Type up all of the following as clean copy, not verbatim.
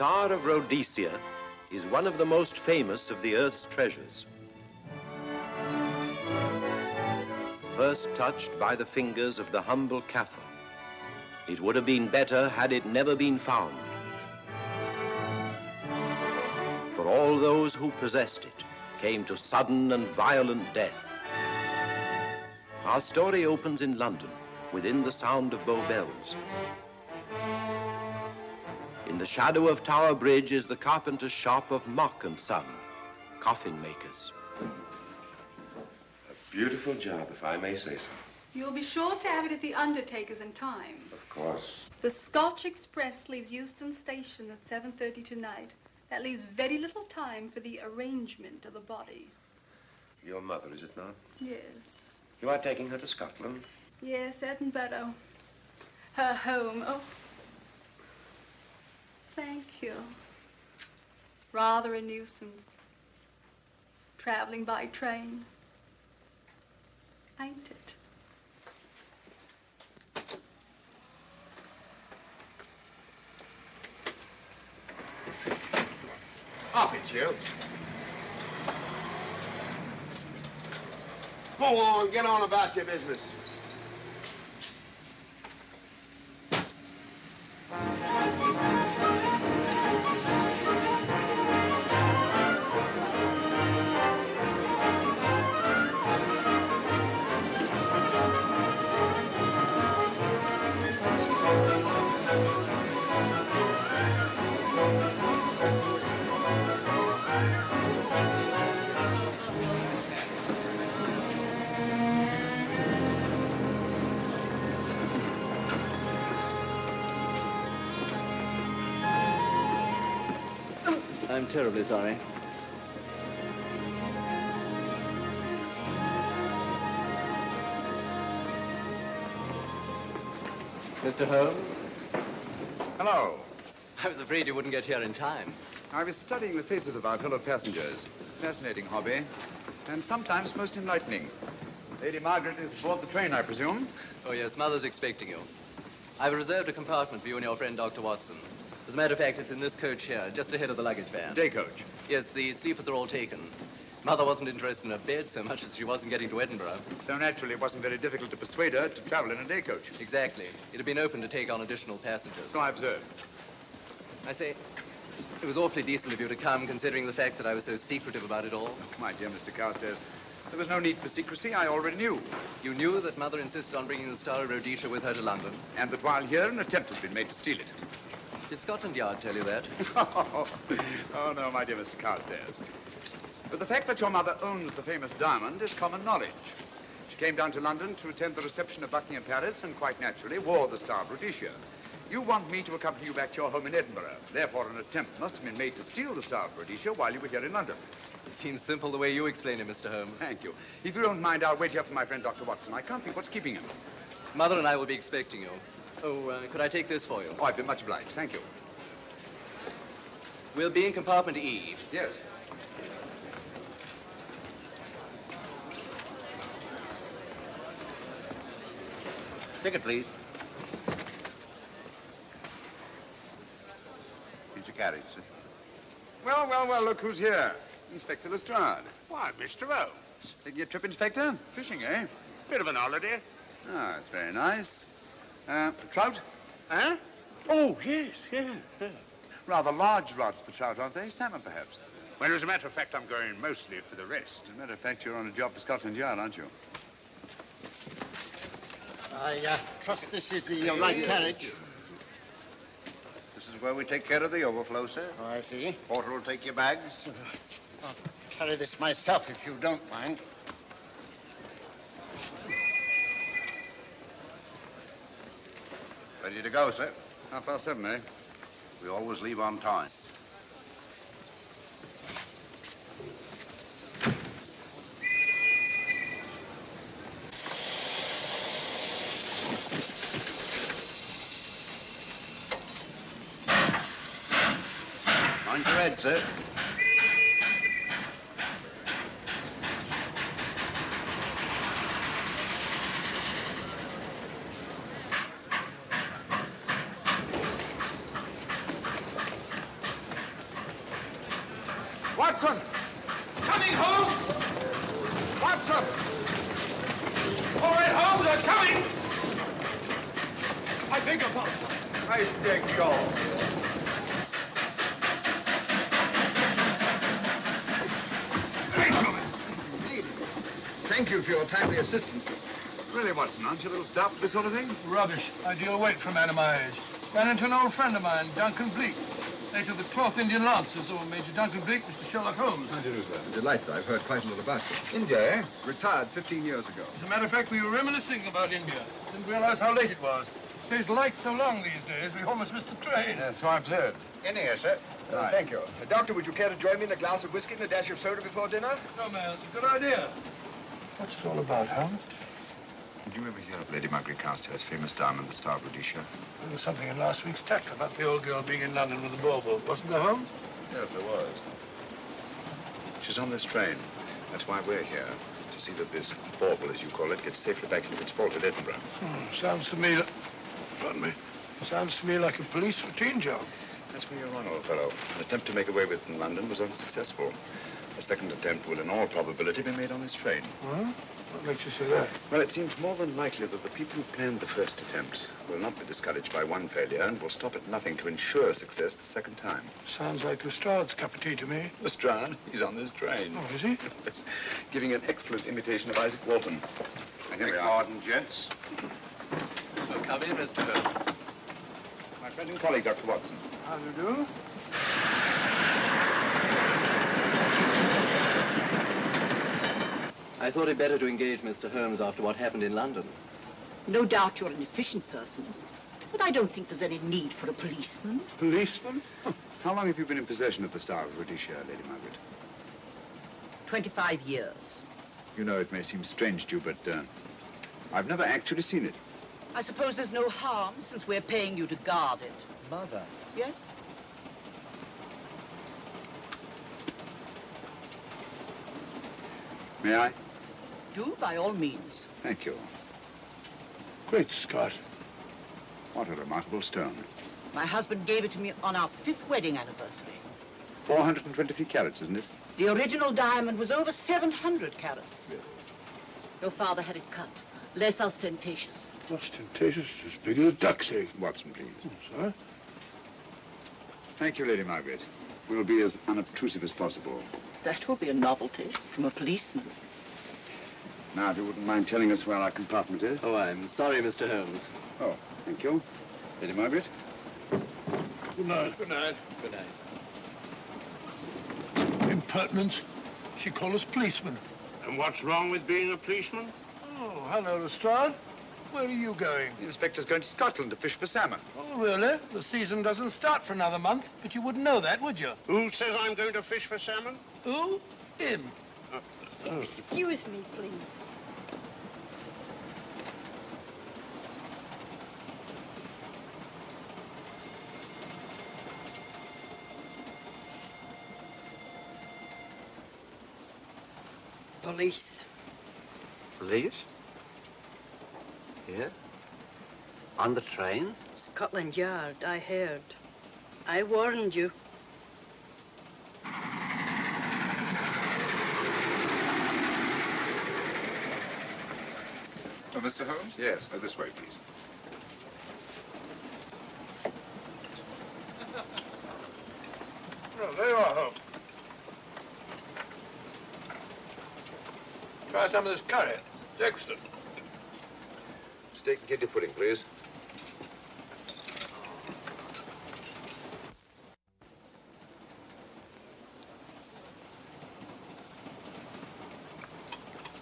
Star of Rhodesia is one of the most famous of the Earth's treasures. First touched by the fingers of the humble Kaffir, it would have been better had it never been found. For all those who possessed it came to sudden and violent death. Our story opens in London, within the sound of Bow Bells. In the shadow of Tower Bridge is the carpenter's shop of Mock and Son, coffin makers. A beautiful job, if I may say so. You'll be sure to have it at the undertaker's in time. Of course. The Scotch Express leaves Euston Station at 7:30 tonight. That leaves very little time for the arrangement of the body. Your mother, is it not? Yes. You are taking her to Scotland? Yes, Edinburgh. Her home. Oh. Thank you. Rather a nuisance. Traveling by train. Ain't it? Up it, you. Go on, get on about your business. I'm terribly sorry. Mr. Holmes? Hello. I was afraid you wouldn't get here in time. I was studying the faces of our fellow passengers. Fascinating hobby, and sometimes most enlightening. Lady Margaret is aboard the train, I presume? Oh, yes, Mother's expecting you. I've reserved a compartment for you and your friend, Dr. Watson. As a matter of fact, it's in this coach here, just ahead of the luggage van. Day coach? Yes, the sleepers are all taken. Mother wasn't interested in a bed so much as she wasn't getting to Edinburgh. So naturally, it wasn't very difficult to persuade her to travel in a day coach. Exactly. It had been open to take on additional passengers. So I observed. I say, it was awfully decent of you to come, considering the fact that I was so secretive about it all. My dear Mr. Carstairs, there was no need for secrecy. I already knew. You knew that Mother insisted on bringing the Star of Rhodesia with her to London? And that while here, an attempt has been made to steal it. Did Scotland Yard tell you that? Oh, no, my dear Mr. Carstairs. But the fact that your mother owns the famous diamond is common knowledge. She came down to London to attend the reception of Buckingham Palace and quite naturally wore the Star of Rhodesia. You want me to accompany you back to your home in Edinburgh. Therefore, an attempt must have been made to steal the Star of Rhodesia while you were here in London. It seems simple the way you explain it, Mr. Holmes. Thank you. If you don't mind, I'll wait here for my friend, Dr. Watson. I can't think what's keeping him. Mother and I will be expecting you. Oh, could I take this for you? Oh, I'd be much obliged. Thank you. We'll be in compartment E. Yes. Ticket, please. Here's your carriage, sir. Well, well, well, look who's here. Inspector Lestrade. Why, Mr. Holmes. Taking a trip, Inspector? Fishing, eh? Bit of an holiday. Ah, that's very nice. Trout? Huh? Oh, yes, yeah. Rather large rods for trout, aren't they? Salmon, perhaps? Well, as a matter of fact, I'm going mostly for the rest. As a matter of fact, you're on a job for Scotland Yard, aren't you? I trust this is the right carriage. This is where we take care of the overflow, sir. Oh, I see. Porter will take your bags. I'll carry this myself if you don't mind. Ready to go, sir. 7:30, eh? We always leave on time. Mind your head, sir. Watson! Coming, Holmes! Watson! All right, Holmes, I'm coming! I beg your pardon. I beg your. Thank you for your timely assistance. Really, Watson, aren't you a little stout for this sort of thing? Rubbish. Ideal weight for a man of my age. Ran into an old friend of mine, Duncan Bleak. Late of the 12th Indian Lancers, or Major Duncan Bleak, Mr. Sherlock Holmes. How do you do, sir? Delighted. I've heard quite a lot about you. India, eh? Retired 15 years ago. As a matter of fact, we were reminiscing about India. Didn't realize how late it was. Stays light so long these days, we almost missed the train. Yeah, so I've heard. In here, sir. Right. Thank you. Doctor, would you care to join me in a glass of whiskey and a dash of soda before dinner? No, man, it's a good idea. What's it all about, Holmes? Did you ever hear of Lady Margaret Carstairs' famous diamond, the Star of Rhodesia? There was something in last week's tackle about the old girl being in London with the bauble, wasn't there, Holmes? Yes, there was. She's on this train. That's why we're here, to see that this bauble, as you call it, gets safely back into its vault at Edinburgh. Sounds to me... Pardon me. Sounds to me like a police routine job. That's where you're wrong, old fellow. An attempt to make away with it in London was unsuccessful. The second attempt will, in all probability, be made on this train. Huh? What makes you say that? Well, it seems more than likely that the people who planned the first attempt will not be discouraged by one failure and will stop at nothing to ensure success the second time. Sounds like Lestrade's cup of tea to me. Lestrade, he's on this train. Oh, is he? Giving an excellent imitation of Isaac Walton. And here we are. Pardon, gents. So come in, Mr. Holmes. My friend and colleague, Dr. Watson. How do you do? I thought it better to engage Mr. Holmes after what happened in London. No doubt you're an efficient person, but I don't think there's any need for a policeman. Policeman? How long have you been in possession of the Star of Rhodesia, Lady Margaret? 25 years. You know, it may seem strange to you, but I've never actually seen it. I suppose there's no harm since we're paying you to guard it. Mother. Yes? May I? Do, by all means. Thank you. Great Scott. What a remarkable stone. My husband gave it to me on our 5th wedding anniversary. 423 carats, isn't it? The original diamond was over 700 carats. Yes. Your father had it cut, less ostentatious. Ostentatious, as big as a duck's egg. Watson, please. Oh, sir? Thank you, Lady Margaret. We'll be as unobtrusive as possible. That will be a novelty from a policeman. Now, if you wouldn't mind telling us where our compartment is. Oh, I'm sorry, Mr. Holmes. Oh, thank you. Lady Margaret? Good night. Good night. Good night. Impertinence. She called us policemen. And what's wrong with being a policeman? Oh, hello, Lestrade. Where are you going? The inspector's going to Scotland to fish for salmon. Oh, really? The season doesn't start for another month, but you wouldn't know that, would you? Who says I'm going to fish for salmon? Who? Him. Excuse me, please. Police. Police? Here? On the train? Scotland Yard, I heard. I warned you. Oh, Mr. Holmes? Yes. This way, please. Oh, there you are, Holmes. Try some of this curry. It's excellent. Steak and kidney pudding, please.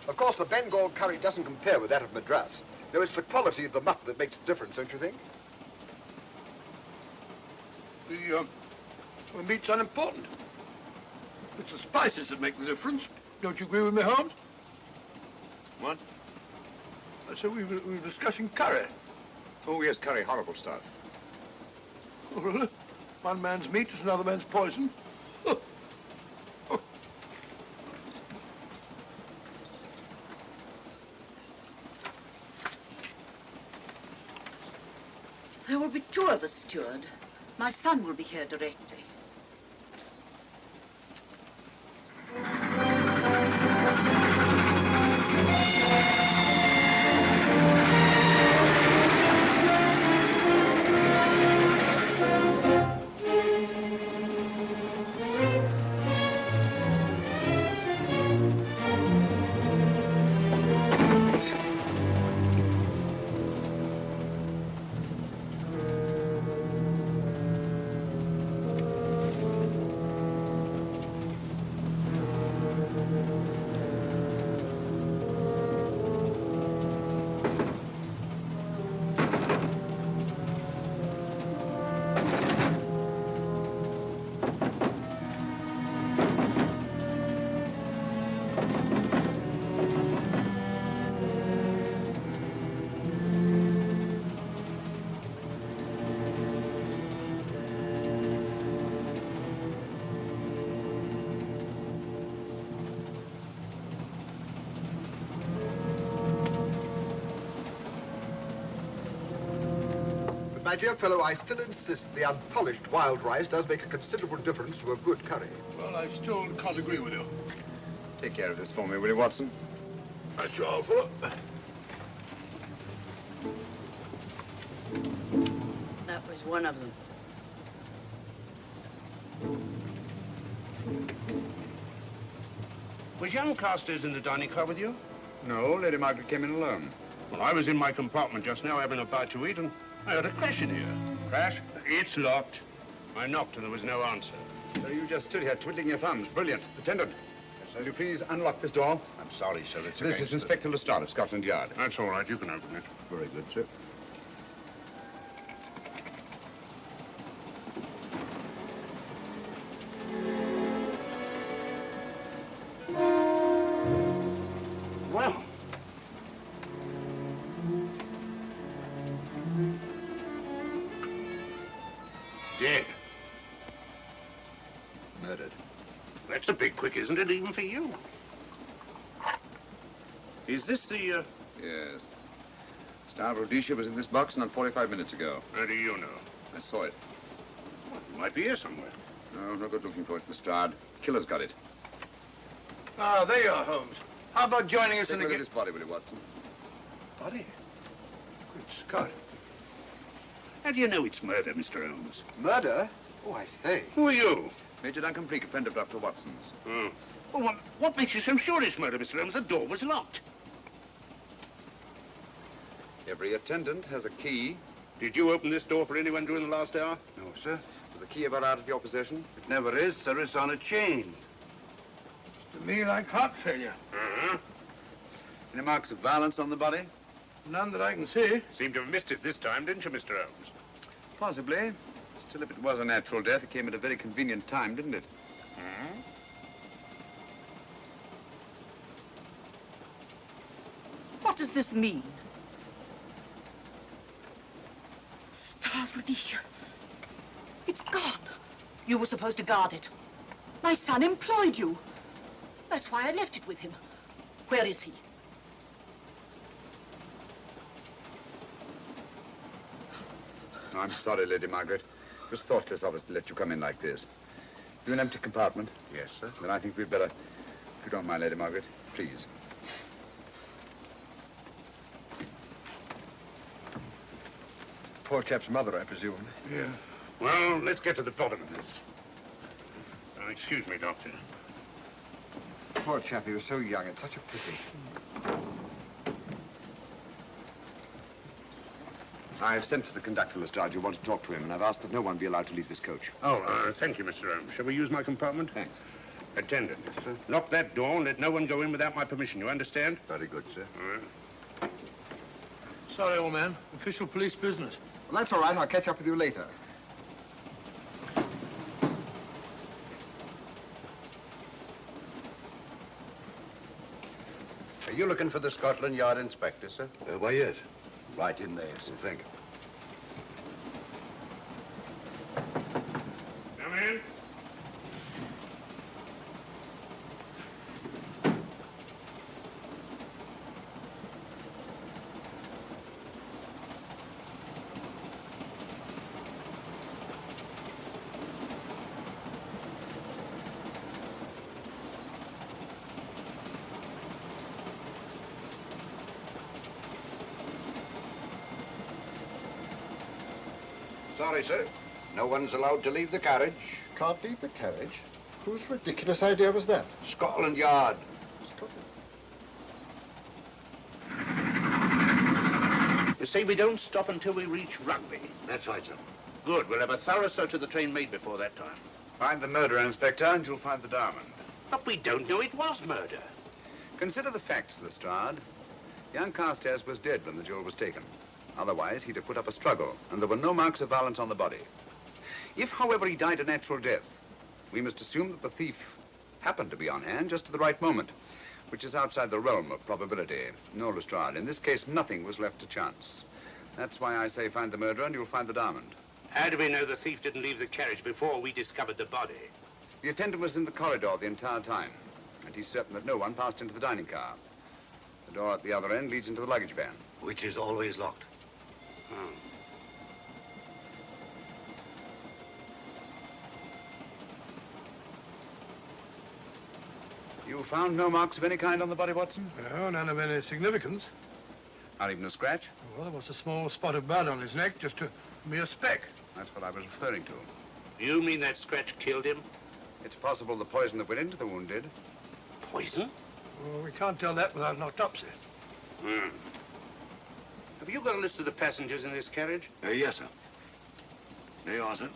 Of course, the Bengal curry doesn't compare with that of Madras. No, it's the quality of the mutton that makes the difference, don't you think? The meat's unimportant. It's the spices that make the difference. Don't you agree with me, Holmes? What? I said we were discussing curry. Oh, yes, curry. Horrible stuff. Oh, really? One man's meat is another man's poison. There will be 2 of us, steward. My son will be here directly. my dear fellow, I still insist the unpolished wild rice does make a considerable difference to a good curry. Well, I still can't agree with you. Take care of this for me, will you, Watson? That's your fault. That was one of them. Was young Carstairs in the dining car with you? No, Lady Margaret came in alone. Well, I was in my compartment just now having a bite to eat, and I heard a crash in here. Crash? It's locked. I knocked and there was no answer. So you just stood here twiddling your thumbs. Brilliant. Attendant, will you please unlock this door? I'm sorry, sir. It's This is Inspector Lestrade of Scotland Yard. That's all right. You can open it. Very good, sir. Well, dead. Murdered. That's a bit quick, isn't it, even for you? Is this the, Yes. Star Rhodesia was in this box not 45 minutes ago. How do you know? I saw it. Well, it might be here somewhere. No good looking for it, Lestrade. Killer's got it. Ah, there you are, Holmes. How about joining us Take in a the... look at this body, will you, Watson? Body? Good Scott. How do you know it's murder, Mr. Holmes? Murder? Oh, I say. Who are you? Major Duncan Bleak, a friend of Dr. Watson's. Oh. Well, what makes you so sure it's murder, Mr. Holmes? The door was locked. Every attendant has a key. Did you open this door for anyone during the last hour? No, sir. Was the key ever out of your possession? It never is, sir. It's on a chain. To me, like heart failure. Uh-huh. Any marks of violence on the body? None that I can see. Seemed to have missed it this time, didn't you, Mr. Holmes? Possibly. Still, if it was a natural death, it came at a very convenient time, didn't it? Hmm? What does this mean? Star of Rhodesia. It's gone. You were supposed to guard it. My son employed you. That's why I left it with him. Where is he? I'm sorry, Lady Margaret. It was thoughtless of us to let you come in like this. You an empty compartment? Yes, sir. Then I think we'd better, if you don't mind, Lady Margaret, please. Poor chap's mother, I presume. Yeah. Well, let's get to the bottom of this. Excuse me, Doctor. Poor chap, he was so young. It's such a pity. I've sent for the conductor, Lestrade. You want to talk to him, and I've asked that no one be allowed to leave this coach. Oh, thank you, Mr. Holmes. Shall we use my compartment? Thanks. Attendant, lock that door and let no one go in without my permission. You understand? Very good, sir. All right. Sorry, old man. Official police business. Well, that's all right. I'll catch up with you later. Are you looking for the Scotland Yard inspector, sir? Why, yes. Right in there, sir. Thank you. Come in. Sorry, sir. No one's allowed to leave the carriage. Can't leave the carriage? Whose ridiculous idea was that? Scotland Yard. You see, we don't stop until we reach Rugby. That's right, sir. Good. We'll have a thorough search of the train made before that time. Find the murderer, Inspector, and you'll find the diamond. But we don't know it was murder. Consider the facts, Lestrade. Young Carstairs was dead when the jewel was taken. Otherwise, he'd have put up a struggle, and there were no marks of violence on the body. If, however, he died a natural death, we must assume that the thief happened to be on hand just at the right moment, which is outside the realm of probability. No, Lestrade, in this case, nothing was left to chance. That's why I say find the murderer and you'll find the diamond. How do we know the thief didn't leave the carriage before we discovered the body? The attendant was in the corridor the entire time, and he's certain that no one passed into the dining car. The door at the other end leads into the luggage van. Which is always locked. Oh. You found no marks of any kind on the body, Watson? No, none of any significance. Not even a scratch? Well, there was a small spot of blood on his neck, just a mere speck. That's what I was referring to. You mean that scratch killed him? It's possible the poison that went into the wound did. Poison? Well, we can't tell that without an autopsy. Hmm. Have you got a list of the passengers in this carriage? Yes, sir. There you are, sir.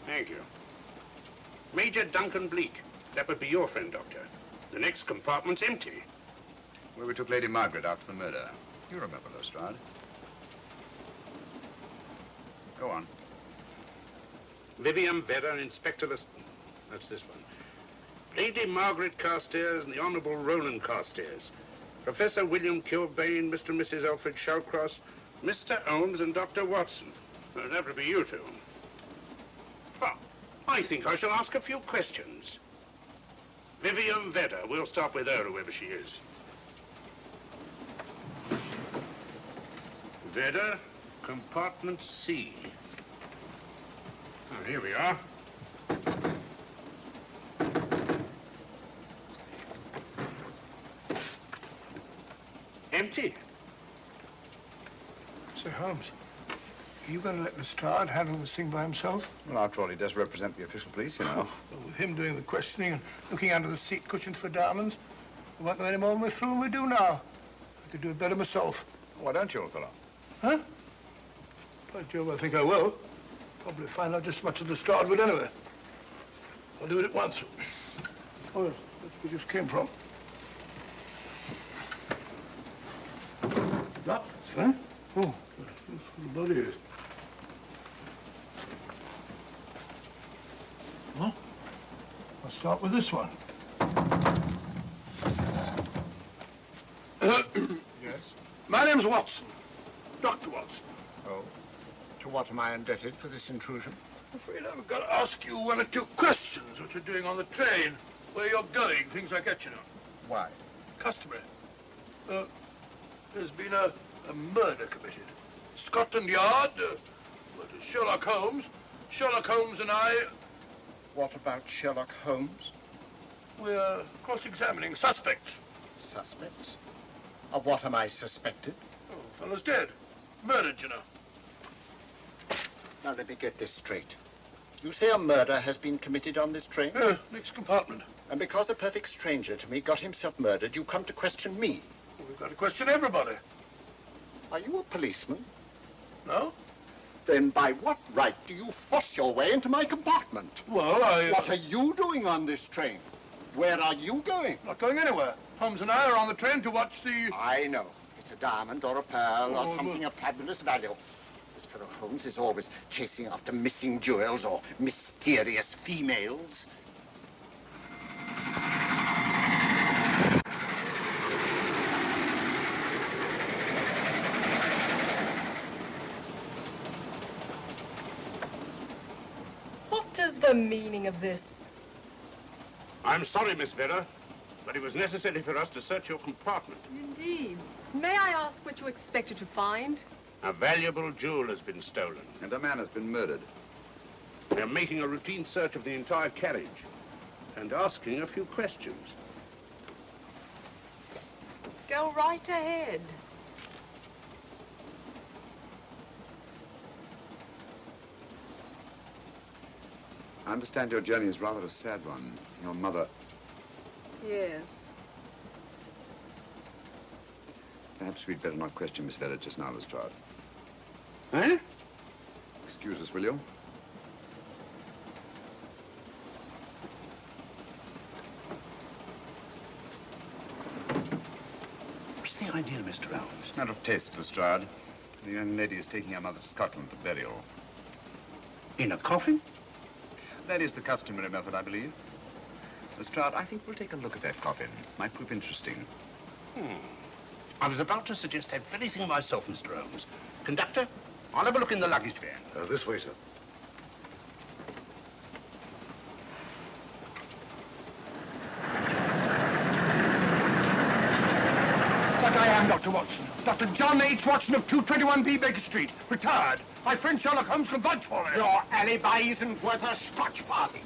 Thank you. Major Duncan Bleak. That would be your friend, Doctor. The next compartment's empty. Where we took Lady Margaret after the murder. You remember, Lestrade. Go on. Vivian Vedder, Inspector That's this one. Lady Margaret Carstairs and the Honourable Roland Carstairs. Professor William Kilbane, Mr. and Mrs. Alfred Shawcross, Mr. Holmes and Dr. Watson. Well, that would be you two. Well, I think I shall ask a few questions. Vivian Vedder, we'll start with her, whoever she is. Vedder, compartment C. Oh, here we are. Empty. Say, Holmes, are you going to let Lestrade handle this thing by himself? Well, after all, he does represent the official police, you know. Well, with him doing the questioning and looking under the seat cushions for diamonds, we won't know any more than we're through than we do now. I could do it better myself. Why don't you, old fellow? Huh? By Jove, I think I will. Probably find out just as much as Lestrade would anyway. I'll do it at once. Oh, yes, that's where we just came from. That, sir? Oh, that's what the body is. Huh? I'll start with this one. Yes? My name's Watson. Dr. Watson. Oh. To what am I indebted for this intrusion? I'm afraid I've got to ask you one or two questions. What you're doing on the train, where you're going, things like that, you know. Why? Customary. There's been a murder committed. Scotland Yard, Sherlock Holmes. Sherlock Holmes and I... What about Sherlock Holmes? We're cross-examining suspects. Suspects? Of what am I suspected? Oh, fellow's dead. Murdered, you know. Now, let me get this straight. You say a murder has been committed on this train? Next compartment. And because a perfect stranger to me got himself murdered, you come to question me? Well, we've got to question everybody. Are you a policeman? No? Then by what right do you force your way into my compartment? Well, What are you doing on this train? Where are you going? Not going anywhere. Holmes and I are on the train to watch the... I know. It's a diamond or a pearl or something of fabulous value. This fellow Holmes is always chasing after missing jewels or mysterious females. What is the meaning of this? I'm sorry, Miss Vedder, but it was necessary for us to search your compartment. Indeed. May I ask what you expected to find? A valuable jewel has been stolen. And a man has been murdered. We're making a routine search of the entire carriage and asking a few questions. Go right ahead. I understand your journey is rather a sad one. Your mother... Yes. Perhaps we'd better not question Miss Vedder just now, Lestrade. Eh? Excuse us, will you? What's the idea, Mr. Holmes? Out of taste, Lestrade. The young lady is taking her mother to Scotland for burial. In a coffin? That is the customary method, I believe. Lestrade, I think we'll take a look at that coffin. Might prove interesting. I was about to suggest that very thing myself, Mr. Holmes. Conductor, I'll have a look in the luggage van. This way, sir. But I am Dr. Watson. Dr. John H. Watson of 221B Baker Street. Retired. My friend Sherlock Holmes can vouch for it. Your alibi isn't worth a Scotch party.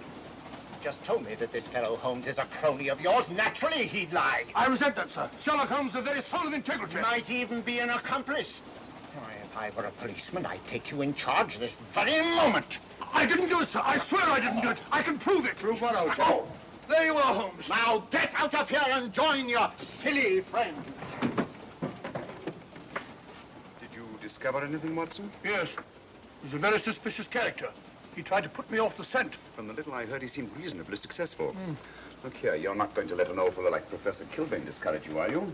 just told me that this fellow Holmes is a crony of yours. Naturally, he'd lie. I resent that, sir. Sherlock Holmes is the very soul of integrity. Might even be an accomplice. Why, if I were a policeman, I'd take you in charge this very moment. I didn't do it, sir. I swear I didn't do it. I can prove it. Prove what, old chap? Oh, there you are, Holmes. Now get out of here and join your silly friends. Did you discover anything, Watson? Yes. He's a very suspicious character. He tried to put me off the scent. From the little I heard, he seemed reasonably successful. Look here, you're not going to let an old fellow like Professor Kilbane discourage you, are you?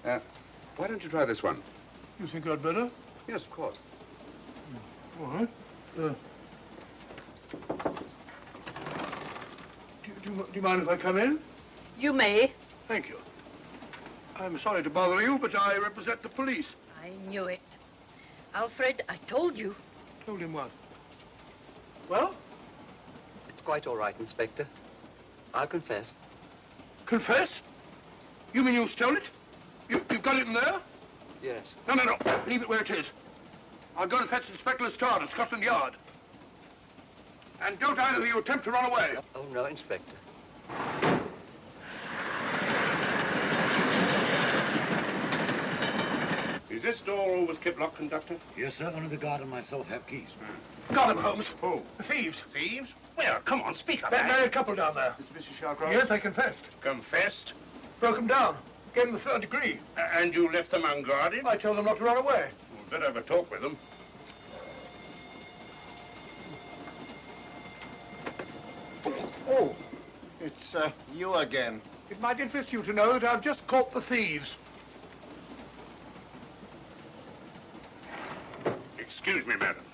Why don't you try this one? You think I'd better? Yes, of course. All right. Do you mind if I come in? You may. Thank you. I'm sorry to bother you, but I represent the police. I knew it. Alfred, I told you. Told him what? Well? It's quite all right, Inspector. I'll confess. Confess? You mean you stole it? You've got it in there? Yes. No. Leave it where it is. I'll go and fetch Inspector Lestrade at Scotland Yard. And don't either of you attempt to run away. Oh, no, Inspector. Is this door always kept locked, Conductor? Yes, sir. Only the guard and myself have keys. Got him, Holmes. Who? The thieves. Thieves? Where? Come on, speak up. That married couple down there. Mr. Mrs. Shalcroft? Yes, they confessed. Confessed? Broke them down. Gave them the third degree. And you left them unguarded? I told them not to run away. We'd better have a talk with them. Oh, it's you again. It might interest you to know that I've just caught the thieves. Excuse me, madam.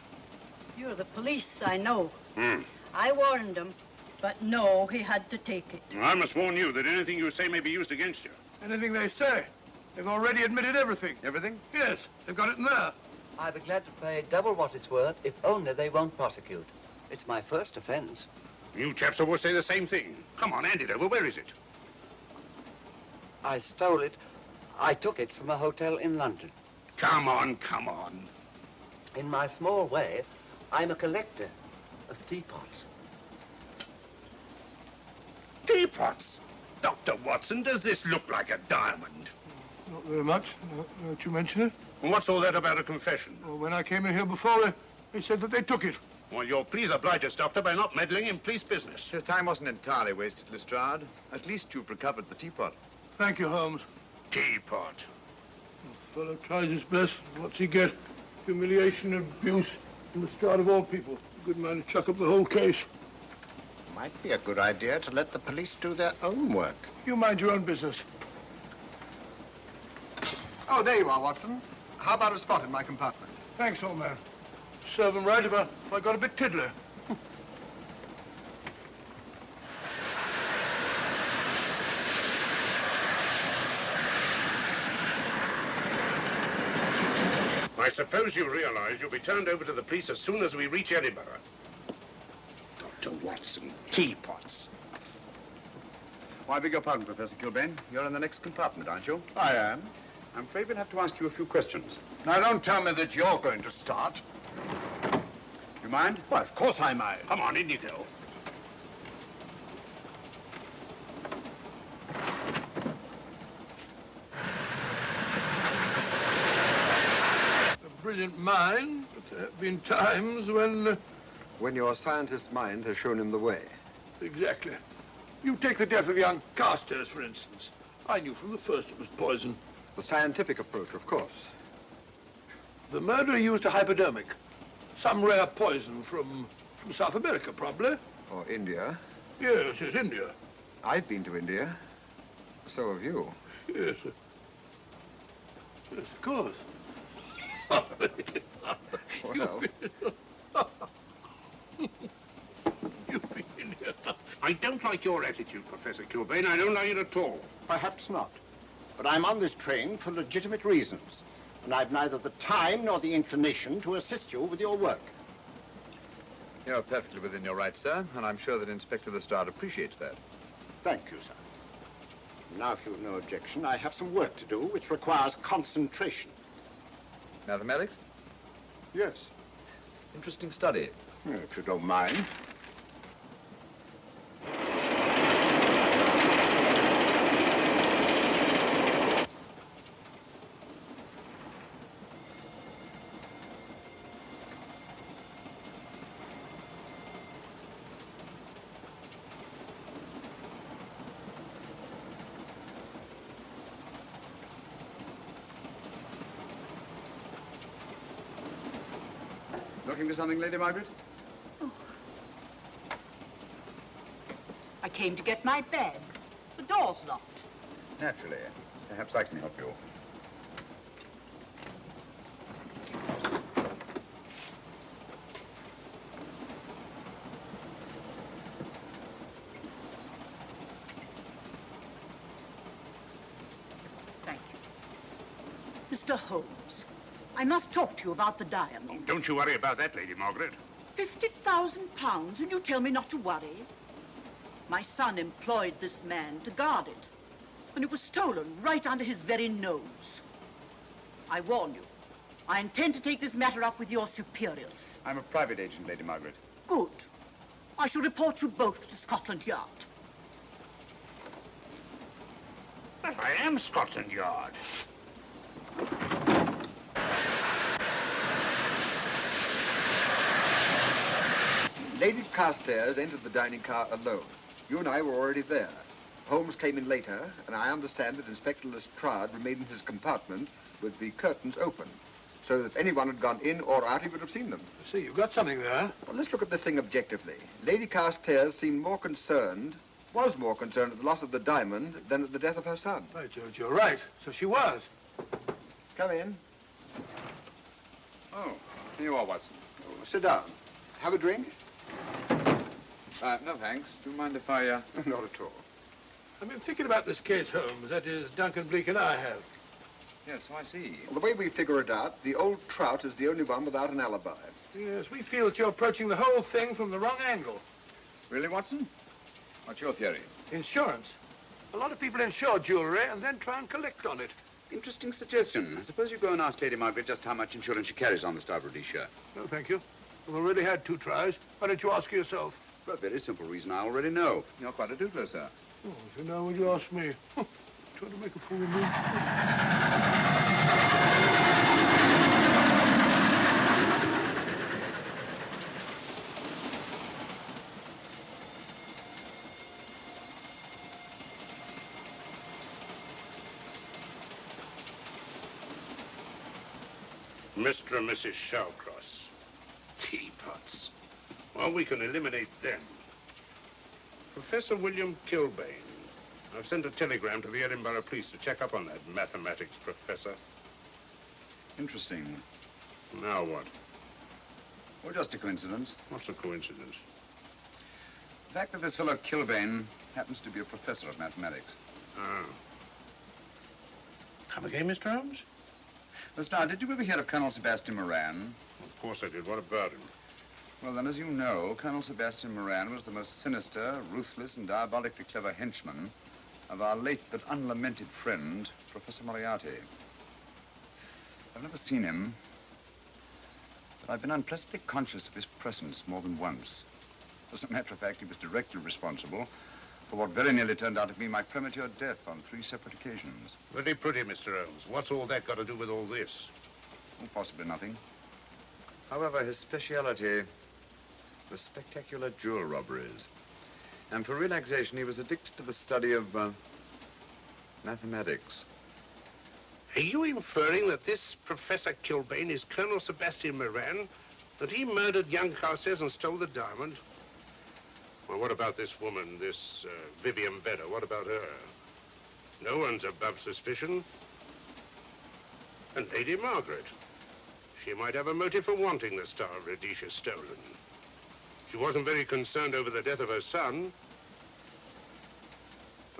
You're the police, I know. Hmm. I warned him, but no, he had to take it. I must warn you that anything you say may be used against you. Anything they say. They've already admitted everything. Everything? Yes, they've got it in there. I'd be glad to pay double what it's worth if only they won't prosecute. It's my first offense. You chaps always say the same thing. Come on, hand it over. Where is it? I stole it. I took it from a hotel in London. Come on, come on. In my small way, I'm a collector of teapots. Teapots? Dr. Watson, does this look like a diamond? Not very much, now that you mention it. And what's all that about a confession? Well, when I came in here before, they said that they took it. Well, you'll please oblige us, Doctor, by not meddling in police business. His time wasn't entirely wasted, Lestrade. At least you've recovered the teapot. Thank you, Holmes. Teapot. The fellow tries his best. What's he get? Humiliation and abuse from the start of all people. A good man to chuck up the whole case. Might be a good idea to let the police do their own work. You mind your own business. Oh, there you are, Watson. How about a spot in my compartment? Thanks, old man. Serve him right if I got a bit tiddler. I suppose you realize you'll be turned over to the police as soon as we reach Edinburgh. Dr. Watson, teapots. Well, I beg your pardon, Professor Kilbane. You're in the next compartment, aren't you? I am. I'm afraid we'll have to ask you a few questions. Now, don't tell me that you're going to start. You mind? Well, of course I mind. Come on, in you go. A brilliant mind, but there have been times when... When your scientist's mind has shown him the way. Exactly. You take the death of young Carstairs, for instance. I knew from the first it was poison. The scientific approach, of course. The murderer used a hypodermic. Some rare poison from South America, probably. Or India. Yes, India. I've been to India. So have you. Yes. Yes, of course. Well. You've been in here. I don't like your attitude, Professor Kilbane. I don't like it at all. Perhaps not. But I'm on this train for legitimate reasons. And I've neither the time nor the inclination to assist you with your work. You're perfectly within your rights, sir, and I'm sure that Inspector Lestrade appreciates that. Thank you, sir. Now, if you've no objection, I have some work to do which requires concentration. Mathematics? Yes. Interesting study. If you don't mind. Looking for something, Lady Margaret? I came to get my bag. The door's locked. Naturally. Perhaps I can help you. Thank you. Mr. Holmes, I must talk to you about the diamond. Oh, don't you worry about that, Lady Margaret. £50,000, and you tell me not to worry? My son employed this man to guard it, and it was stolen right under his very nose. I warn you, I intend to take this matter up with your superiors. I'm a private agent, Lady Margaret. Good. I shall report you both to Scotland Yard. But I am Scotland Yard. Lady Carstairs entered the dining car alone. You and I were already there. Holmes came in later, and I understand that Inspector Lestrade remained in his compartment with the curtains open, so that if anyone had gone in or out, he would have seen them. See, you've got something there. Well, let's look at this thing objectively. Lady Carstairs seemed more concerned, was more concerned at the loss of the diamond than at the death of her son. Right, George, you're right. So she was. Come in. Oh, here you are, Watson. Oh, sit down. Have a drink? No, thanks. Do you mind if I, Not at all. I've been thinking about this case, Holmes. That is, Duncan Bleak and I have. Yes, so I see. Well, the way we figure it out, the old trout is the only one without an alibi. Yes, we feel that you're approaching the whole thing from the wrong angle. Really, Watson? What's your theory? Insurance. A lot of people insure jewelry and then try and collect on it. Interesting suggestion. I suppose you go and ask Lady Margaret just how much insurance she carries on the Star Rhodesia. No, thank you. We've already had 2 tries. Why don't you ask her yourself? For a very simple reason I already know. You're quite a doodler, sir. Oh, so now would you ask me? Trying to make a fool of me. Mr. and Mrs. Shallcross. Teapots. Well, we can eliminate them. Professor William Kilbane. I've sent a telegram to the Edinburgh police to check up on that mathematics professor. Interesting. Now what? Well, just a coincidence. What's a coincidence? The fact that this fellow Kilbane happens to be a professor of mathematics. Ah. Come again, Mr. Holmes? Lestrade, did you ever hear of Colonel Sebastian Moran? Of course I did. What about him? Well, then, as you know, Colonel Sebastian Moran was the most sinister, ruthless, and diabolically clever henchman of our late but unlamented friend, Professor Moriarty. I've never seen him, but I've been unpleasantly conscious of his presence more than once. As a matter of fact, he was directly responsible for what very nearly turned out to be my premature death on 3 separate occasions. Very pretty, Mr. Holmes. What's all that got to do with all this? Well, possibly nothing. However, his speciality was spectacular jewel robberies. And for relaxation, he was addicted to the study of mathematics. Are you inferring that this Professor Kilbane is Colonel Sebastian Moran? That he murdered young Carstairs and stole the diamond? Well, what about this woman, this Vivian Vedder? What about her? No one's above suspicion. And Lady Margaret. She might have a motive for wanting the Star of Rhodesia stolen. She wasn't very concerned over the death of her son.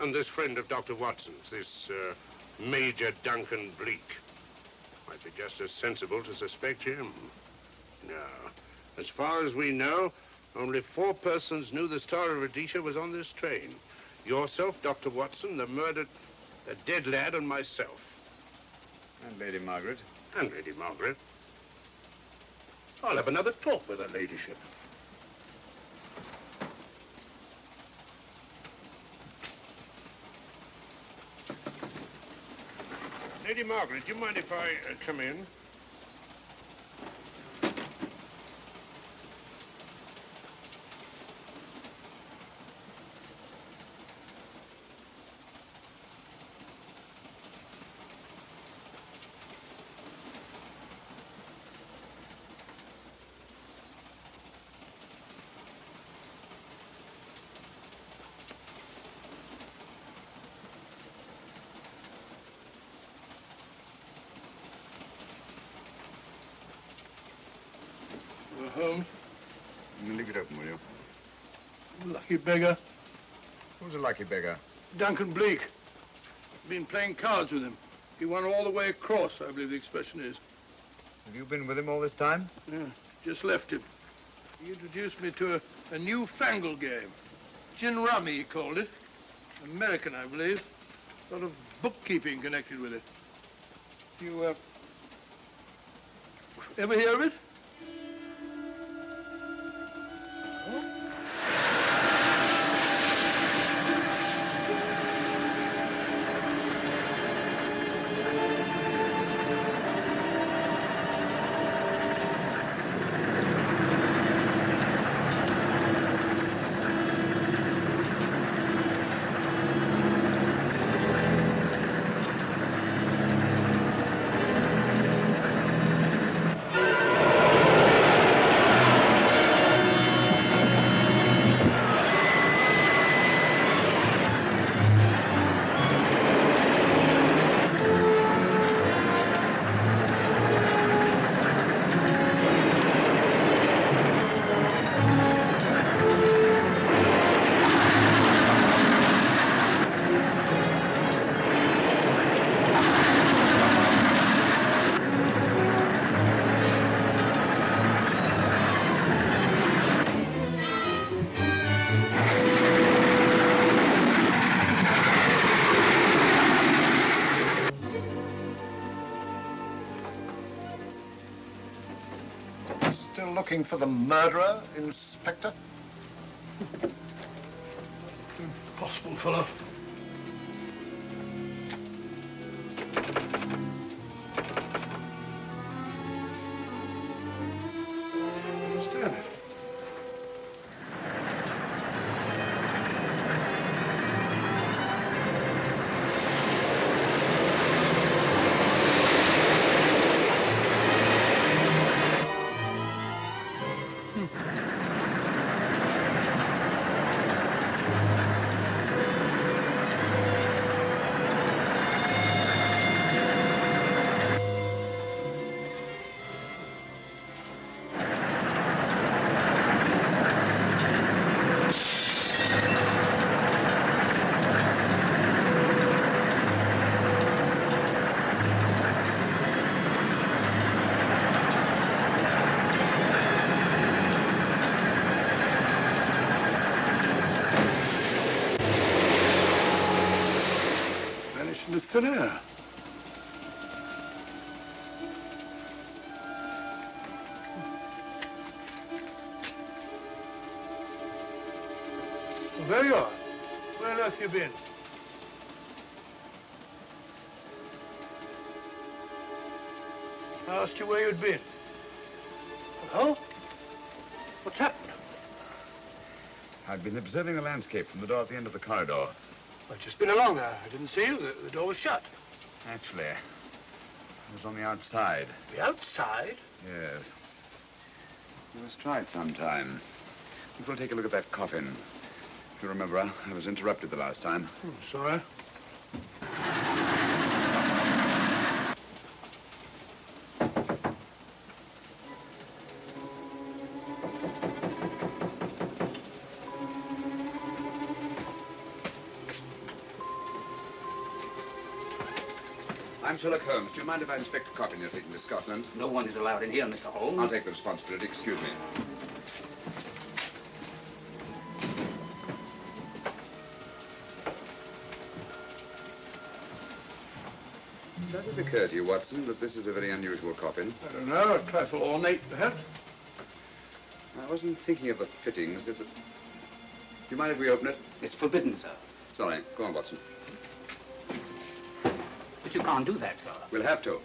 And this friend of Dr. Watson's, this Major Duncan Bleak, might be just as sensible to suspect him. No. As far as we know, only 4 persons knew the Star of Rhodesia was on this train. Yourself, Dr. Watson, the murdered, the dead lad, and myself. And Lady Margaret. And Lady Margaret. I'll have another talk with her ladyship. Lady Margaret, do you mind if I come in? Holmes. Leave it open, will you? Lucky beggar. Who's a lucky beggar? Duncan Bleak. Been playing cards with him. He won all the way across, I believe the expression is. Have you been with him all this time? Yeah, just left him. He introduced me to a newfangled game. Gin rummy, he called it. American, I believe. A lot of bookkeeping connected with it. You, ever hear of it? Still looking for the murderer, Inspector? Impossible, fellow. Understand it. Into thin air. Well, there you are. Where on earth you been? I asked you where you'd been. Hello? What's happened? I've been observing the landscape from the door at the end of the corridor. I've just been along there. I didn't see you. The door was shut. Actually, I was on the outside. The outside? Yes. You must try it sometime. We'll take a look at that coffin. If you remember, I was interrupted the last time. Sorry. I'm Sherlock Holmes. Do you mind if I inspect a coffin you're taking to Scotland? No one is allowed in here, Mr. Holmes. I'll take the responsibility. Excuse me. Does it occur to you, Watson, that this is a very unusual coffin? I don't know. A trifle ornate, perhaps. I wasn't thinking of the fittings. Do you mind if we open it? It's forbidden, sir. Sorry. Go on, Watson. But you can't do that, sir. We'll have to.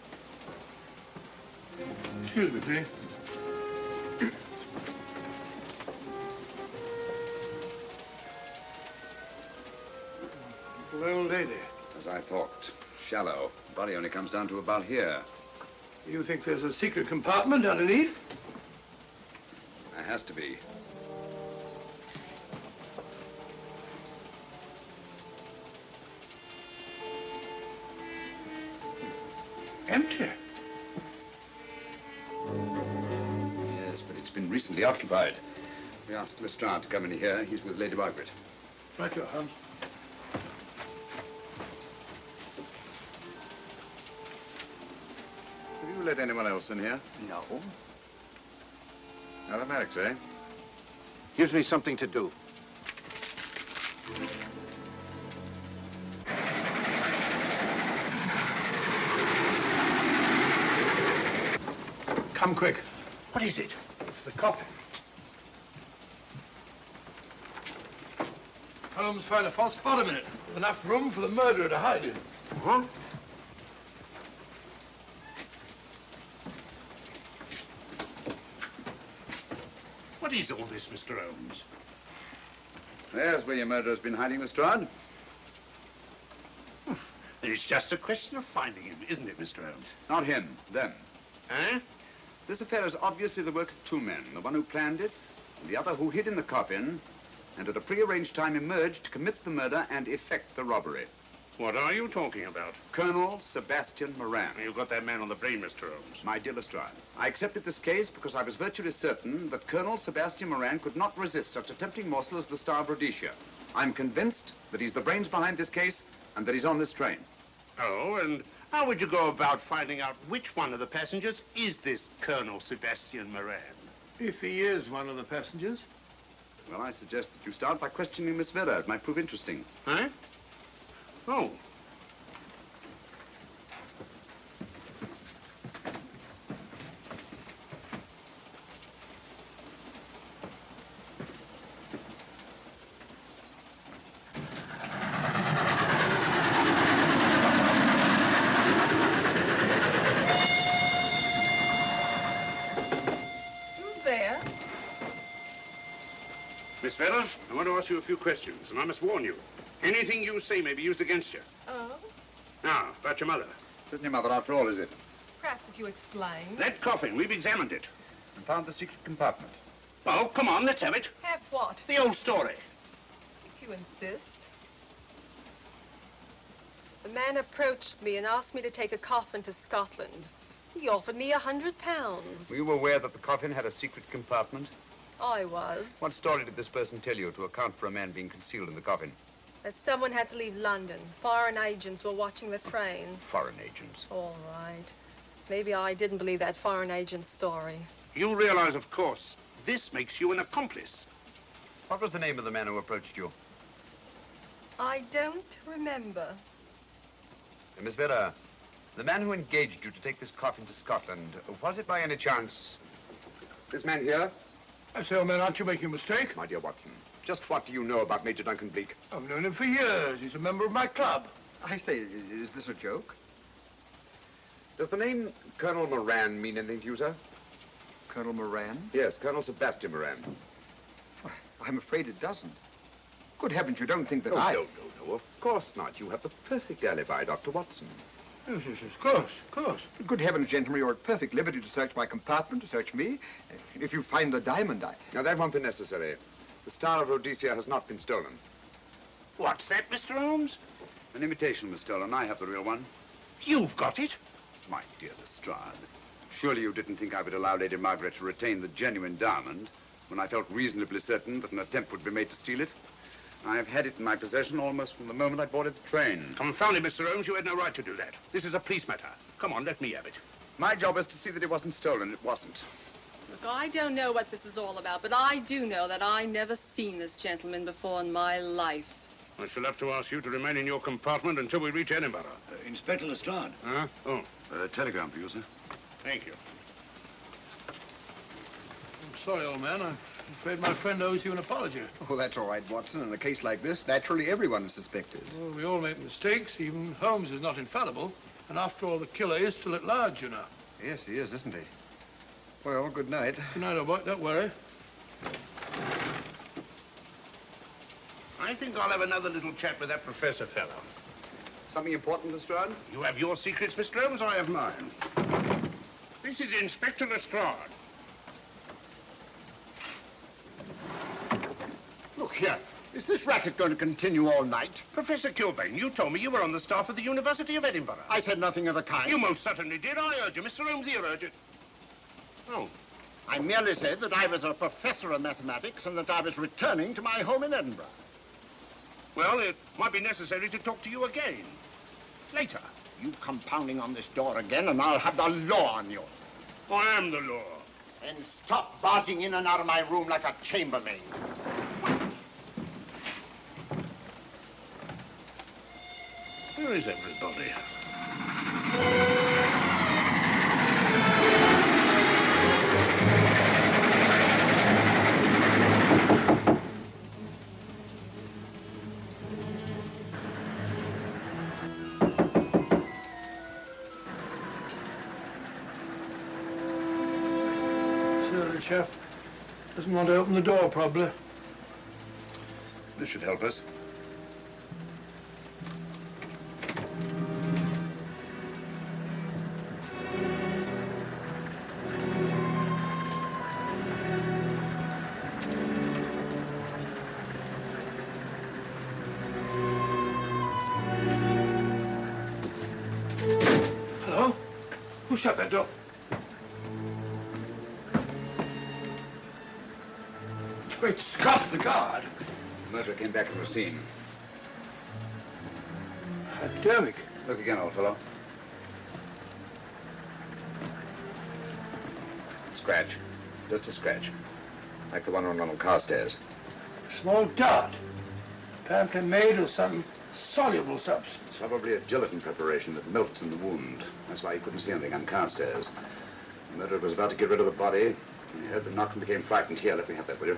Excuse me, please. Little old lady. As I thought. Shallow. Body only comes down to about here. You think there's a secret compartment underneath? There has to be. Empty. Yes, but it's been recently occupied. We asked Lestrade to come in here. He's with Lady Margaret. Right, your Holmes. Have you let anyone else in here? No. Automatics, eh? Gives me something to do. Come quick. What is it? It's the coffin. Holmes found a false bottom in it, with enough room for the murderer to hide in. Huh? What is all this, Mr. Holmes? There's where your murderer's been hiding, Lestrade. It's just a question of finding him, isn't it, Mr. Holmes? Not him, them. Eh? This affair is obviously the work of two men, the one who planned it, and the other who hid in the coffin, and at a prearranged time emerged to commit the murder and effect the robbery. What are you talking about? Colonel Sebastian Moran. You got that man on the brain, Mr. Holmes. My dear Lestrade, I accepted this case because I was virtually certain that Colonel Sebastian Moran could not resist such a tempting morsel as the Star of Rhodesia. I'm convinced that he's the brains behind this case and that he's on this train. Oh, and how would you go about finding out which one of the passengers is this Colonel Sebastian Moran? If he is one of the passengers. Well, I suggest that you start by questioning Miss Vera. It might prove interesting. Huh? Oh. Who's there? Miss Vera, I want to ask you a few questions, and I must warn you. Anything you say may be used against you. Oh? Now, about your mother. It isn't your mother after all, is it? Perhaps if you explain. That coffin, we've examined it. And found the secret compartment. Oh, come on, let's have it. Have what? The old story. If you insist. The man approached me and asked me to take a coffin to Scotland. He offered me £100. Were you aware that the coffin had a secret compartment? I was. What story did this person tell you to account for a man being concealed in the coffin? That someone had to leave London. Foreign agents were watching the trains. Foreign agents. All right. Maybe I didn't believe that foreign agent story. You realize, of course, this makes you an accomplice. What was the name of the man who approached you? I don't remember. Miss Vera, the man who engaged you to take this coffin to Scotland, was it by any chance this man here? I say, old man, aren't you making a mistake? My dear Watson, just what do you know about Major Duncan Bleak? I've known him for years. He's a member of my club. I say, is this a joke? Does the name Colonel Moran mean anything to you, sir? Colonel Moran? Yes, Colonel Sebastian Moran. I'm afraid it doesn't. Good heavens, you don't think that No, I... of course not. You have the perfect alibi, Dr. Watson. Yes, of course, of course. Good heavens, gentlemen, you're at perfect liberty to search my compartment, to search me. If you find the diamond, Now, that won't be necessary. The Star of Rhodesia has not been stolen. What's that, Mr. Holmes? An imitation was stolen. I have the real one. You've got it? My dear Lestrade, surely you didn't think I would allow Lady Margaret to retain the genuine diamond when I felt reasonably certain that an attempt would be made to steal it? I've had it in my possession almost from the moment I boarded the train. Confound it, Mr. Holmes, you had no right to do that. This is a police matter. Come on, let me have it. My job is to see that it wasn't stolen. It wasn't. Look, I don't know what this is all about, but I do know that I never seen this gentleman before in my life. I shall have to ask you to remain in your compartment until we reach Edinburgh. Inspector Lestrade. Huh? Oh. Telegram for you, sir. Thank you. I'm sorry, old man. I'm afraid my friend owes you an apology. Oh, that's all right, Watson. In a case like this, naturally everyone is suspected. Well, we all make mistakes. Even Holmes is not infallible. And after all, the killer is still at large, you know. Yes, he is, isn't he? Well, good night. Good night, old boy. Don't worry. I think I'll have another little chat with that professor fellow. Something important, Lestrade? You have your secrets, Mr. Holmes, I have mine. This is Inspector Lestrade. Look here. Is this racket going to continue all night? Professor Kilbane, you told me you were on the staff of the University of Edinburgh. I said nothing of the kind. You most certainly did. I urge you. Mr. Holmes here urged it. Oh, I merely said that I was a professor of mathematics and that I was returning to my home in Edinburgh. Well, it might be necessary to talk to you again. Later. You come pounding on this door again and I'll have the law on you. I am the law. And stop barging in and out of my room like a chambermaid. Where is everybody? The chap doesn't want to open the door, probably. This should help us. Hello? Who shut that door? Great Scott, the guard. The murderer came back from the scene. Hypodermic. Look again, old fellow. Scratch. Just a scratch. Like the one on Ronald Carstairs. Small dart. Apparently made of some soluble substance. Probably a gelatin preparation that melts in the wound. That's why you couldn't see anything on Carstairs. The murderer was about to get rid of the body. He heard the knock and became frightened. Here, let me have that, will you?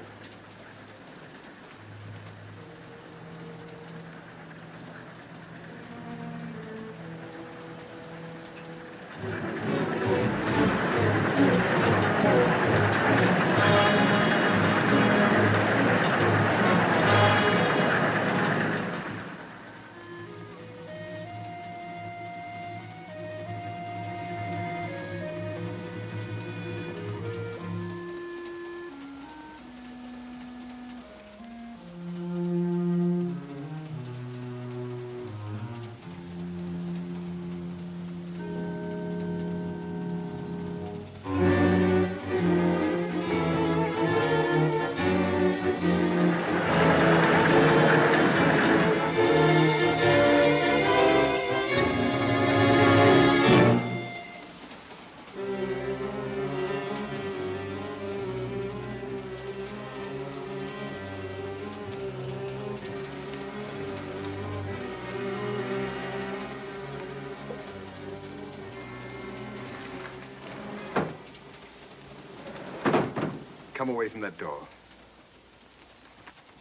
Come away from that door.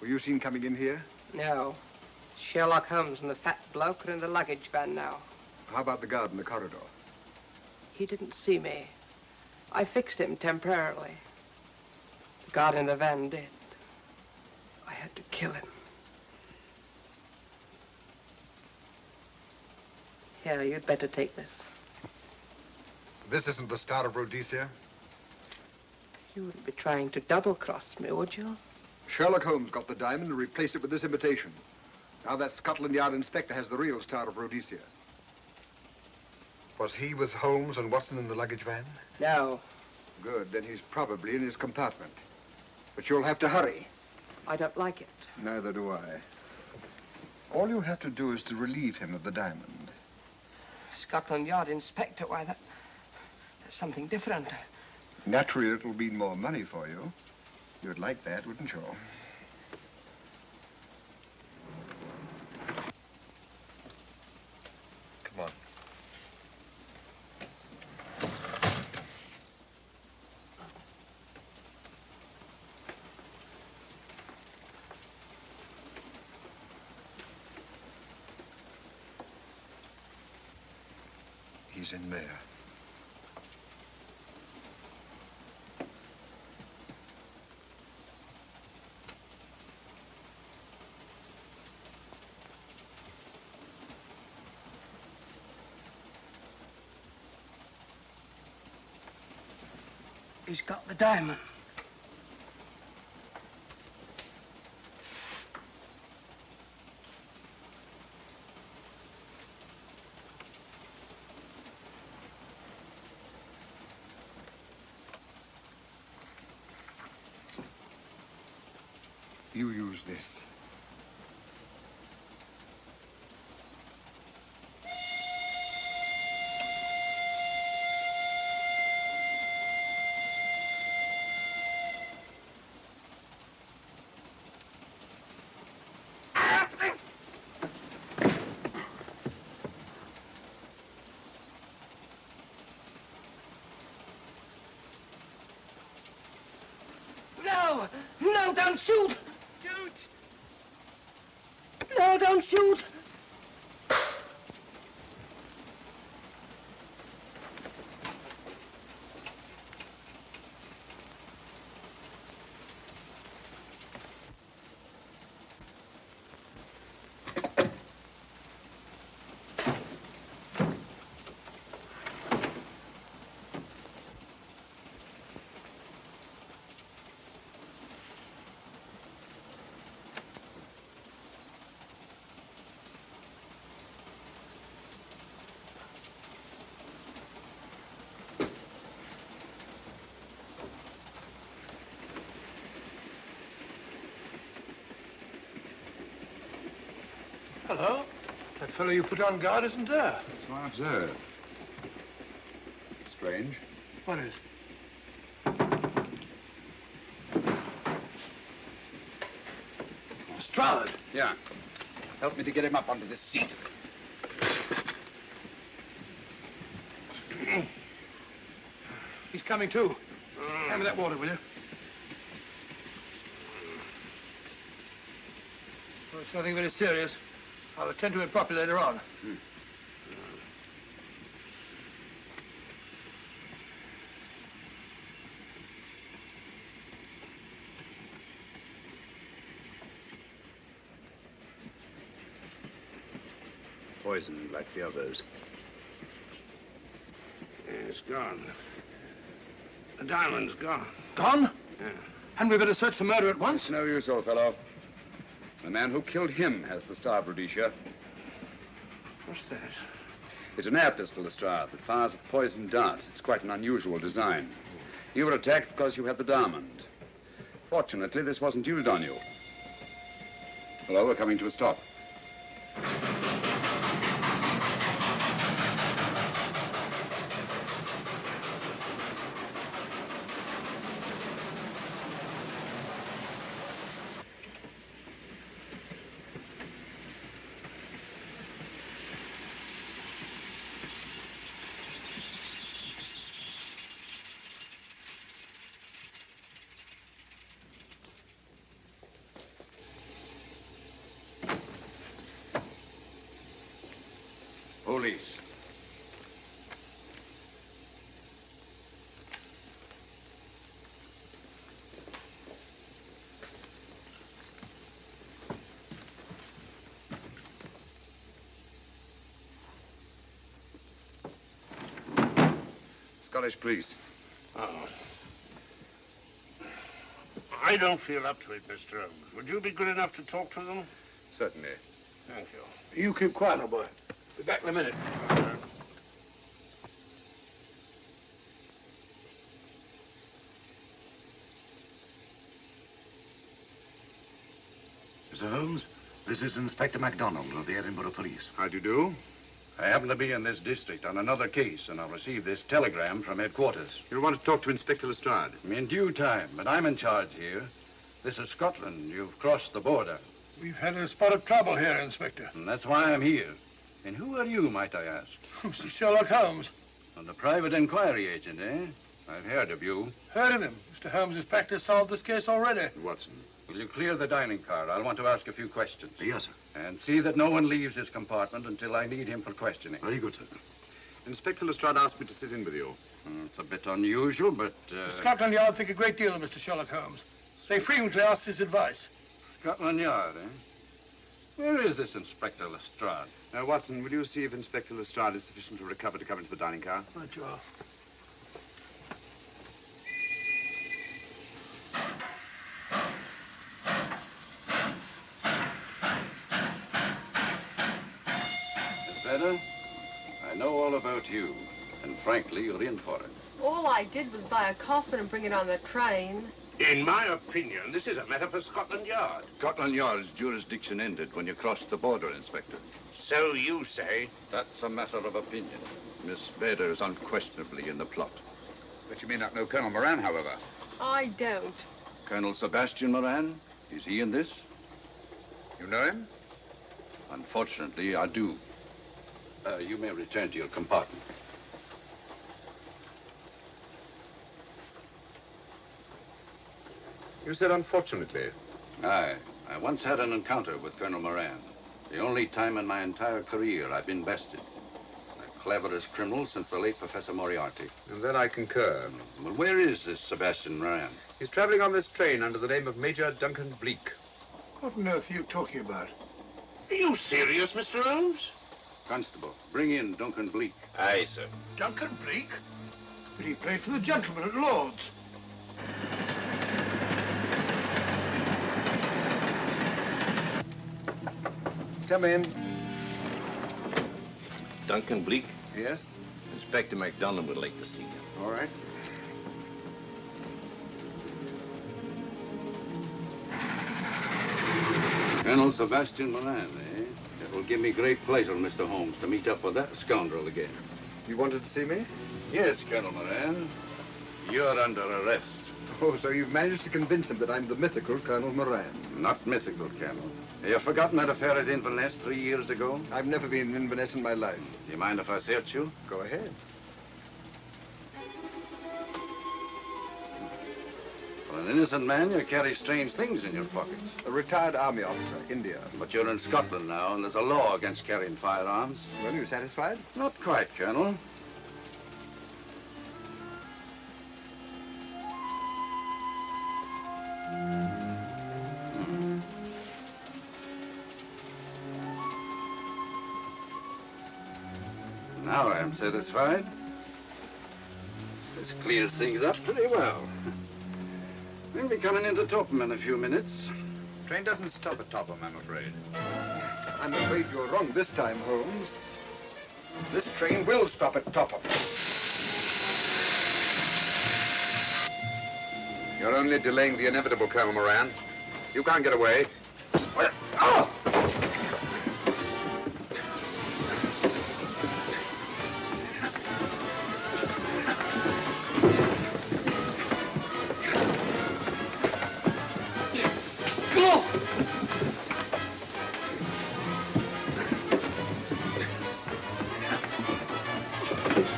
Were you seen coming in here? No. Sherlock Holmes and the fat bloke are in the luggage van now. How about the guard in the corridor? He didn't see me. I fixed him temporarily. The guard in the van did. I had to kill him. Here, you'd better take this. This isn't the Star of Rhodesia? You wouldn't be trying to double-cross me, would you? Sherlock Holmes got the diamond and replaced it with this imitation. Now that Scotland Yard inspector has the real Star of Rhodesia. Was he with Holmes and Watson in the luggage van? No. Good, then he's probably in his compartment. But you'll have to hurry. I don't like it. Neither do I. All you have to do is to relieve him of the diamond. Scotland Yard inspector, why, that's something different. Naturally, it'll mean more money for you. You'd like that, wouldn't you? Come on. He's in there. He's got the diamond. You use this. No! No, don't shoot! Shoot! No, don't shoot! Hello? That fellow you put on guard isn't there. So I observe. Strange. What is? Lestrade. Yeah. Help me to get him up onto this seat. He's coming too. Hand me that water, will you? Well, it's nothing very serious. I'll attend to it properly later on. Poisoned like the others. Yeah, it's gone. The diamond's gone. Gone? Yeah. Hadn't we better search the murder at once? It's no use, old fellow. The man who killed him has the star, Rhodesia. What's that? It's an air pistol, Lestrade, that fires a poisoned dart. It's quite an unusual design. You were attacked because you had the diamond. Fortunately, this wasn't used on you. Hello, we're coming to a stop. Police. Scottish police. Oh. I don't feel up to it, Mr. Holmes. Would you be good enough to talk to them? Certainly. Thank you. You keep quiet, old boy. Be back in a minute. Mr. Holmes, this is Inspector MacDonald of the Edinburgh Police. How do you do? I happen to be in this district on another case, and I'll receive this telegram from headquarters. You'll want to talk to Inspector Lestrade. In due time, but I'm in charge here. This is Scotland. You've crossed the border. We've had a spot of trouble here, Inspector. And that's why I'm here. And who are you, might I ask? Mr. Sherlock Holmes. And the private inquiry agent, eh? I've heard of you. Heard of him. Mr. Holmes has practically solved this case already. Watson. Will you clear the dining car? I'll want to ask a few questions. Yes, sir. And see that no one leaves his compartment until I need him for questioning. Very good, sir. Inspector Lestrade asked me to sit in with you. It's a bit unusual, but... Scotland Yard think a great deal of Mr. Sherlock Holmes. They frequently ask his advice. Scotland Yard, eh? Where is this Inspector Lestrade? Now, Watson, will you see if Inspector Lestrade is sufficient to recover to come into the dining car? Right, you are. Better? I know all about you, and frankly, you're in for it. All I did was buy a coffin and bring it on the train. In my opinion, this is a matter for Scotland Yard. Scotland Yard's jurisdiction ended when you crossed the border, Inspector. So you say? That's a matter of opinion. Miss Vader is unquestionably in the plot. But you may not know Colonel Moran, however. I don't. Colonel Sebastian Moran, is he in this? You know him? Unfortunately, I do. You may return to your compartment. You said unfortunately. Aye. I once had an encounter with Colonel Moran. The only time in my entire career I've been bested. The cleverest criminal since the late Professor Moriarty. And then I concur. Well, where is this Sebastian Moran? He's traveling on this train under the name of Major Duncan Bleak. What on earth are you talking about? Are you serious, Mr. Holmes? Constable, bring in Duncan Bleak. Aye, sir. Duncan Bleak? But he played for the gentleman at Lord's. Come in. Duncan Bleak? Yes? Inspector MacDonald would like to see you. All right. Colonel Sebastian Moran, eh? It will give me great pleasure, Mr. Holmes, to meet up with that scoundrel again. You wanted to see me? Yes, Colonel Moran. You're under arrest. Oh, so you've managed to convince him that I'm the mythical Colonel Moran. Not mythical, Colonel. Have you forgotten that affair at Inverness 3 years ago? I've never been in Inverness in my life. Do you mind if I search you? Go ahead. For an innocent man, you carry strange things in your pockets. A retired army officer, India. But you're in Scotland now, and there's a law against carrying firearms. Well, you satisfied? Not quite, Colonel. Now I'm satisfied. This clears things up pretty well. We'll be coming into Topham in a few minutes. Train doesn't stop at Topham, I'm afraid. I'm afraid you're wrong this time, Holmes. This train will stop at Topham. You're only delaying the inevitable, Colonel Moran. You can't get away. Oh!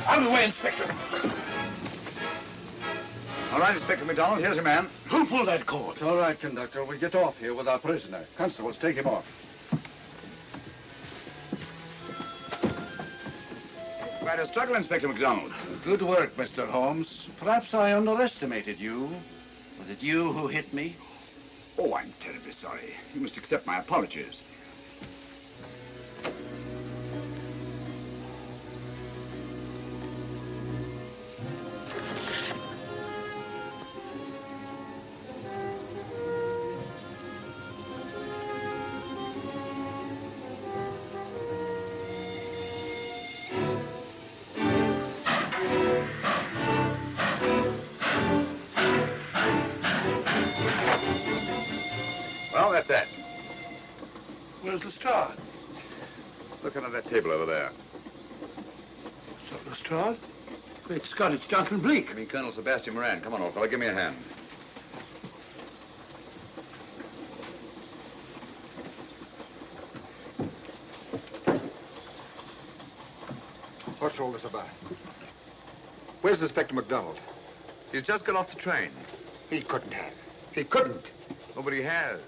Out of the way, Inspector. All right, Inspector MacDonald, here's your man. Who pulled that cord? It's all right, conductor. We'll get off here with our prisoner. Constables, take him off. Quite a struggle, Inspector MacDonald. Good work, Mr. Holmes. Perhaps I underestimated you. Was it you who hit me? Oh, I'm terribly sorry. You must accept my apologies. Well, that's that. Where's Lestrade? Look under that table over there. So Lestrade? Great Scott, it's Duncan Bleak. I mean, Colonel Sebastian Moran. Come on, old fella, give me a hand. What's all this about? Where's Inspector MacDonald? He's just got off the train. He couldn't have. He couldn't. Nobody has.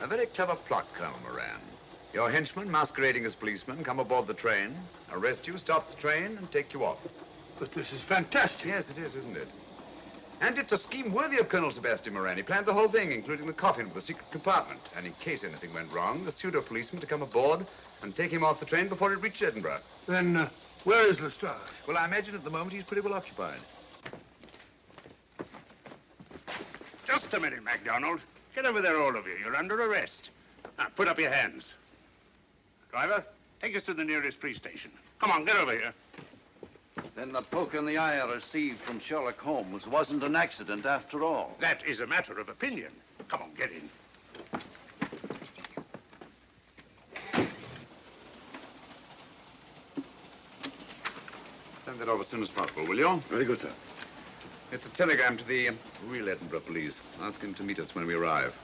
A very clever plot, Colonel Moran. Your henchmen, masquerading as policemen, come aboard the train, arrest you, stop the train, and take you off. But this is fantastic. Yes, it is, isn't it? And it's a scheme worthy of Colonel Sebastian Moran. He planned the whole thing, including the coffin with the secret compartment. And in case anything went wrong, the pseudo-policeman to come aboard and take him off the train before it reached Edinburgh. Then, where is Lestrade? Well, I imagine at the moment he's pretty well occupied. Just a minute, MacDonald. Get over there, all of you. You're under arrest. Now, put up your hands. Driver, take us to the nearest police station. Come on, get over here. Then the poke in the eye I received from Sherlock Holmes wasn't an accident after all. That is a matter of opinion. Come on, get in. Send that over as soon as possible, will you? Very good, sir. It's a telegram to the real Edinburgh police. Ask him to meet us when we arrive.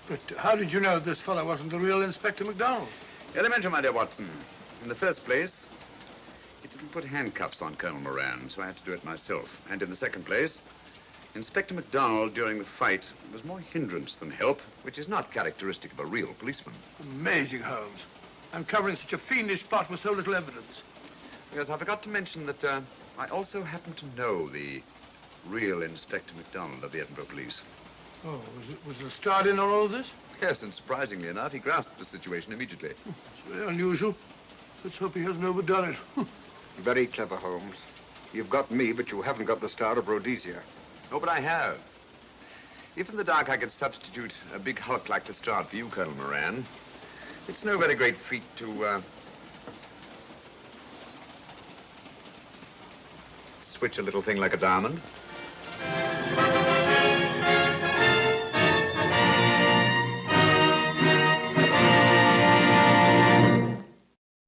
But how did you know this fellow wasn't the real Inspector MacDonald? Elementary, my dear Watson. In the first place, he didn't put handcuffs on Colonel Moran, so I had to do it myself. And in the second place, Inspector MacDonald, during the fight, was more hindrance than help, which is not characteristic of a real policeman. Amazing, Holmes. Uncovering such a fiendish plot with so little evidence. Yes, I forgot to mention that I also happen to know the real Inspector MacDonald of the Edinburgh Police. Oh, was Lestrade in on all of this? Yes, and surprisingly enough, he grasped the situation immediately. It's very unusual. Let's hope he hasn't overdone it. Very clever, Holmes. You've got me, but you haven't got the Star of Rhodesia. Oh, but I have. If in the dark I could substitute a big hulk like Lestrade for you, Colonel Moran, it's no very great feat to, switch a little thing like a diamond.